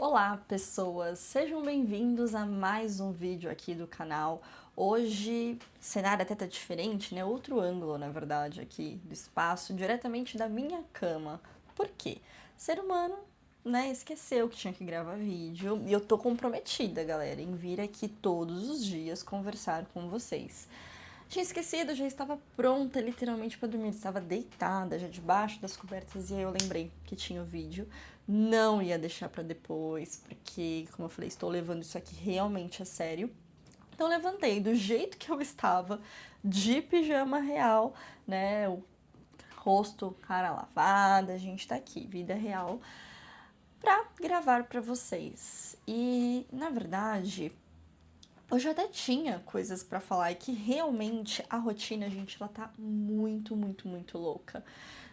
Olá, pessoas! Sejam bem-vindos a mais um vídeo aqui do canal. Hoje, o cenário até tá diferente, né? Outro ângulo, na verdade, aqui do espaço, diretamente da minha cama. Por quê? Ser humano, né, esqueceu que tinha que gravar vídeo e eu tô comprometida, galera, em vir aqui todos os dias conversar com vocês. Tinha esquecido, já estava pronta literalmente para dormir, estava deitada já debaixo das cobertas e aí eu lembrei que tinha o vídeo. Não ia deixar para depois, porque, como eu falei, estou levando isso aqui realmente a sério. Então levantei do jeito que eu estava, de pijama real, né? O rosto, cara lavada, a gente tá aqui, vida real, pra gravar para vocês. E, na verdade, eu já até tinha coisas pra falar e que realmente a rotina, gente, ela tá muito louca.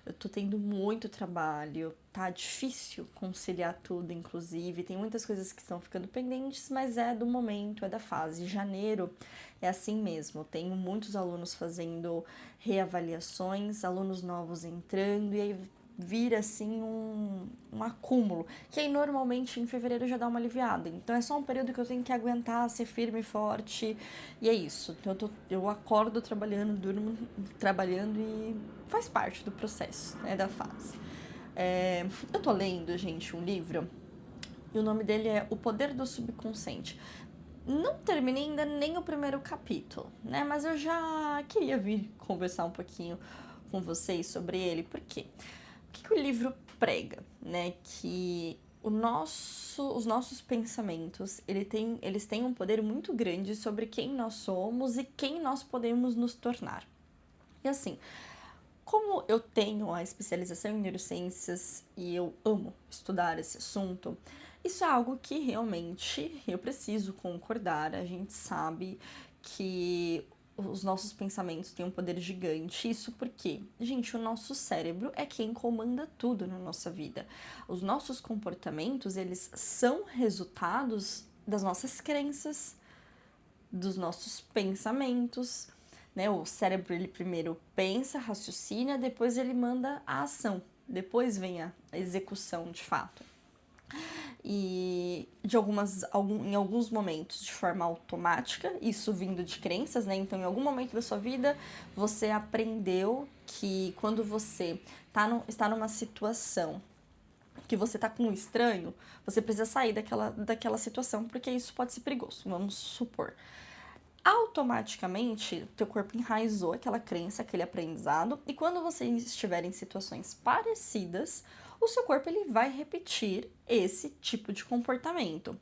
Eu tô tendo muito trabalho, tá difícil conciliar tudo, inclusive. Tem muitas coisas que estão ficando pendentes, mas é do momento, é da fase. Janeiro é assim mesmo. Tenho muitos alunos fazendo reavaliações, alunos novos entrando, e aí vira assim um acúmulo, que aí normalmente em fevereiro já dá uma aliviada. Então é só um período que eu tenho que aguentar, ser firme e forte, e é isso. Então eu acordo trabalhando, durmo trabalhando e faz parte do processo, né, da fase. Eu tô lendo, gente, um livro e o nome dele é O Poder do Subconsciente. Não terminei ainda nem o primeiro capítulo, né? Mas eu já queria vir conversar um pouquinho com vocês sobre ele, por quê? O que o livro prega, né? Que os nossos pensamentos, eles têm um poder muito grande sobre quem nós somos e quem nós podemos nos tornar. E assim, como eu tenho a especialização em neurociências e eu amo estudar esse assunto, isso é algo que realmente eu preciso concordar. A gente sabe que os nossos pensamentos têm um poder gigante. Isso porque, gente, o nosso cérebro é quem comanda tudo na nossa vida. Os nossos comportamentos, eles são resultados das nossas crenças, dos nossos pensamentos, né? O cérebro, ele primeiro pensa, raciocina, depois ele manda a ação, depois vem a execução de fato. E em alguns momentos de forma automática, isso vindo de crenças, né? Então, em algum momento da sua vida, você aprendeu que quando você está numa situação que você tá com um estranho, você precisa sair daquela situação, porque isso pode ser perigoso, vamos supor. Automaticamente, teu corpo enraizou aquela crença, aquele aprendizado, e quando você estiver em situações parecidas, o seu corpo ele vai repetir esse tipo de comportamento.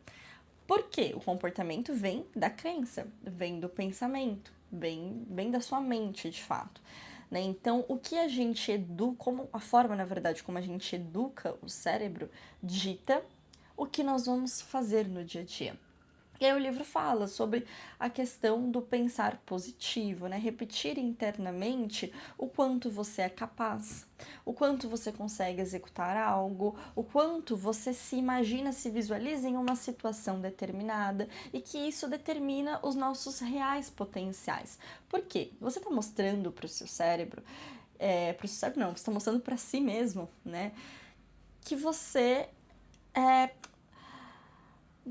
Por quê? O comportamento vem da crença, vem do pensamento, vem da sua mente, de fato. Né? Então, o que a gente educa, a forma, na verdade, como a gente educa o cérebro, dita o que nós vamos fazer no dia a dia. E aí o livro fala sobre a questão do pensar positivo, né? Repetir internamente o quanto você é capaz, o quanto você consegue executar algo, o quanto você se imagina, se visualiza em uma situação determinada e que isso determina os nossos reais potenciais. Por quê? Você está mostrando para o seu cérebro, para o seu cérebro não, você está mostrando para si mesmo, né? Que você é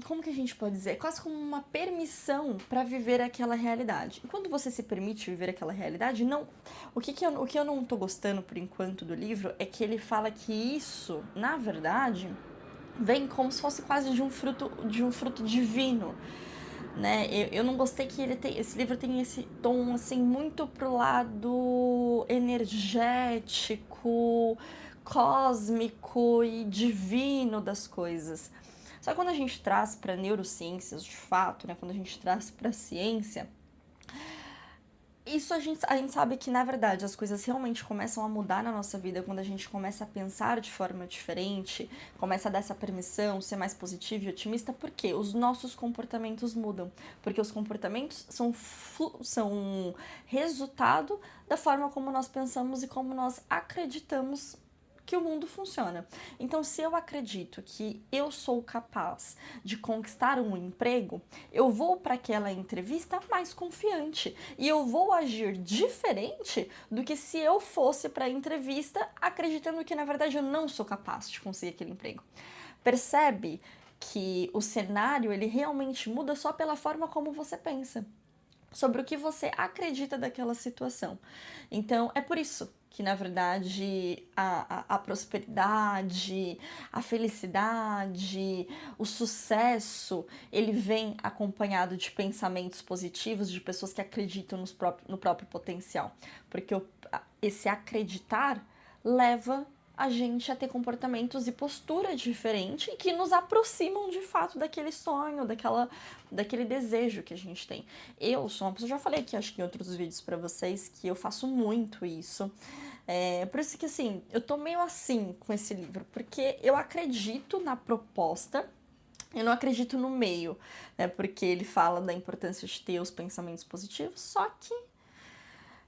como que a gente pode dizer? É quase como uma permissão para viver aquela realidade. E quando você se permite viver aquela realidade, não. O que eu não tô gostando por enquanto do livro é que ele fala que isso, na verdade, vem como se fosse quase de um fruto divino. Né? Eu não gostei que esse livro tem esse tom assim muito pro lado energético, cósmico e divino das coisas. Só que quando a gente traz para neurociências, de fato, né, quando a gente traz para ciência, isso a gente sabe que, na verdade, as coisas realmente começam a mudar na nossa vida quando a gente começa a pensar de forma diferente, começa a dar essa permissão, ser mais positivo e otimista, porque os nossos comportamentos mudam. Porque os comportamentos são resultado da forma como nós pensamos e como nós acreditamos que o mundo funciona. Então, se eu acredito que eu sou capaz de conquistar um emprego, eu vou para aquela entrevista mais confiante e eu vou agir diferente do que se eu fosse para a entrevista acreditando que na verdade eu não sou capaz de conseguir aquele emprego. Percebe que o cenário, ele realmente muda só pela forma como você pensa, sobre o que você acredita daquela situação. Então, é por isso que, na verdade, a prosperidade, a felicidade, o sucesso, ele vem acompanhado de pensamentos positivos, de pessoas que acreditam no próprio potencial. Porque esse acreditar leva a gente a ter comportamentos e postura diferente que nos aproximam de fato daquele sonho, daquele desejo que a gente tem. Eu sou uma pessoa, já falei aqui, acho que em outros vídeos pra vocês, que eu faço muito isso. Por isso que, assim, eu tô meio assim com esse livro, porque eu acredito na proposta, eu não acredito no meio, né? Porque ele fala da importância de ter os pensamentos positivos, só que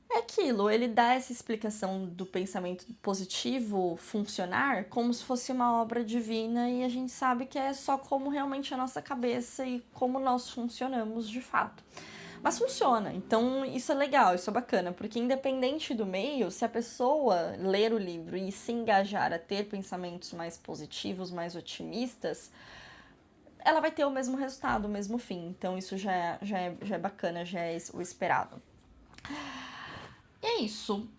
é aquilo, ele dá essa explicação do pensamento positivo funcionar como se fosse uma obra divina e a gente sabe que é só como realmente a nossa cabeça e como nós funcionamos de fato. Mas funciona, então isso é legal, isso é bacana, porque independente do meio, se a pessoa ler o livro e se engajar a ter pensamentos mais positivos, mais otimistas, ela vai ter o mesmo resultado, o mesmo fim. Então isso já é bacana, já é o esperado. E é isso.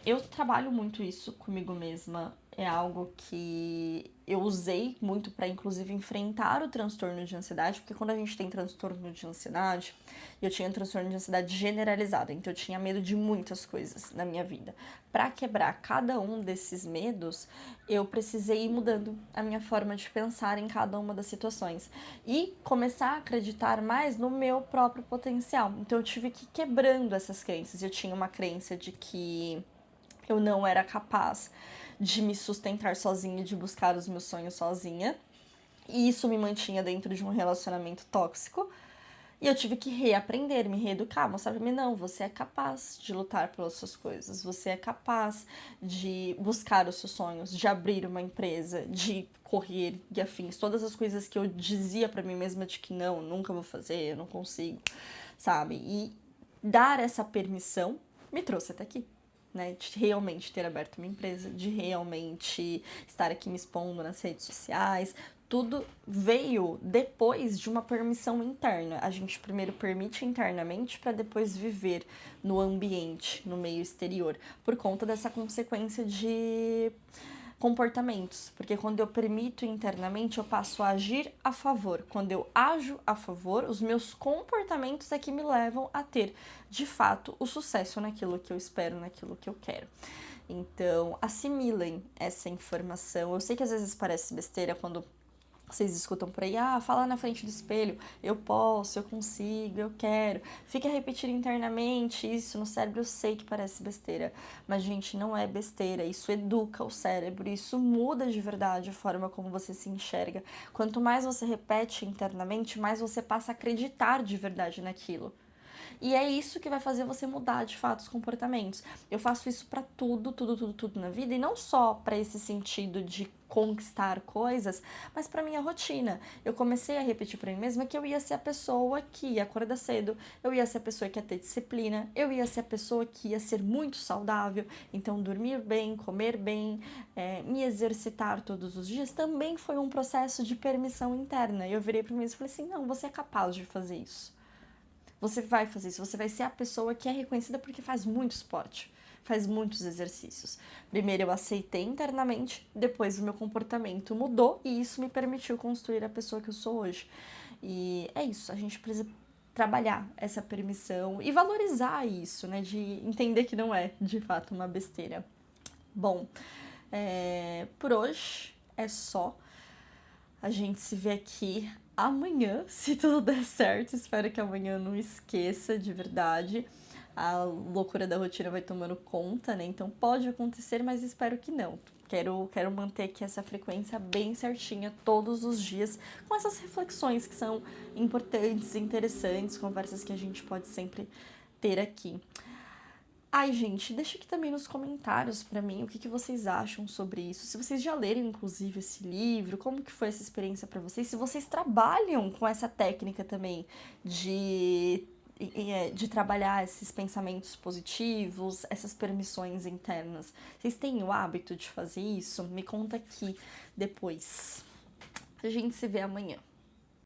Eu trabalho muito isso comigo mesma. É algo que eu usei muito para, inclusive, enfrentar o transtorno de ansiedade, porque quando a gente tem transtorno de ansiedade, eu tinha transtorno de ansiedade generalizado, então eu tinha medo de muitas coisas na minha vida. Para quebrar cada um desses medos, eu precisei ir mudando a minha forma de pensar em cada uma das situações e começar a acreditar mais no meu próprio potencial. Então eu tive que ir quebrando essas crenças. Eu tinha uma crença de que eu não era capaz de me sustentar sozinha, de buscar os meus sonhos sozinha. E isso me mantinha dentro de um relacionamento tóxico. E eu tive que reaprender, me reeducar, mostrar pra mim, não, você é capaz de lutar pelas suas coisas, você é capaz de buscar os seus sonhos, de abrir uma empresa, de correr e afins, todas as coisas que eu dizia pra mim mesma de que não, nunca vou fazer, eu não consigo, sabe? E dar essa permissão me trouxe até aqui. Né, de realmente ter aberto uma empresa, de realmente estar aqui me expondo nas redes sociais, tudo veio depois de uma permissão interna. A gente primeiro permite internamente para depois viver no ambiente, no meio exterior, por conta dessa consequência de comportamentos, porque quando eu permito internamente, eu passo a agir a favor. Quando eu ajo a favor, os meus comportamentos é que me levam a ter, de fato, o sucesso naquilo que eu espero, naquilo que eu quero. Então, assimilem essa informação. Eu sei que às vezes parece besteira quando vocês escutam por aí, fala na frente do espelho, eu posso, eu consigo, eu quero. Fica repetindo internamente isso no cérebro, eu sei que parece besteira, mas, gente, não é besteira, isso educa o cérebro, isso muda de verdade a forma como você se enxerga. Quanto mais você repete internamente, mais você passa a acreditar de verdade naquilo. E é isso que vai fazer você mudar de fato os comportamentos. Eu faço isso pra tudo na vida, e não só pra esse sentido de conquistar coisas, mas pra minha rotina. Eu comecei a repetir pra mim mesma que eu ia ser a pessoa que ia acordar cedo, eu ia ser a pessoa que ia ter disciplina, eu ia ser a pessoa que ia ser muito saudável, então dormir bem, comer bem, me exercitar todos os dias também foi um processo de permissão interna. Eu virei pra mim e falei assim, não, você é capaz de fazer isso. Você vai fazer isso, você vai ser a pessoa que é reconhecida porque faz muito esporte, faz muitos exercícios. Primeiro eu aceitei internamente, depois o meu comportamento mudou e isso me permitiu construir a pessoa que eu sou hoje. E é isso, a gente precisa trabalhar essa permissão e valorizar isso, né? De entender que não é de fato uma besteira. Bom, por hoje é só. A gente se vê aqui amanhã, se tudo der certo. Espero que amanhã eu não esqueça, de verdade. A loucura da rotina vai tomando conta, né? Então pode acontecer, mas espero que não. Quero manter aqui essa frequência bem certinha todos os dias, com essas reflexões que são importantes, interessantes, conversas que a gente pode sempre ter aqui. Ai, gente, deixa aqui também nos comentários pra mim o que vocês acham sobre isso. Se vocês já leram, inclusive, esse livro, como que foi essa experiência pra vocês? Se vocês trabalham com essa técnica também de trabalhar esses pensamentos positivos, essas permissões internas. Vocês têm o hábito de fazer isso? Me conta aqui depois. A gente se vê amanhã.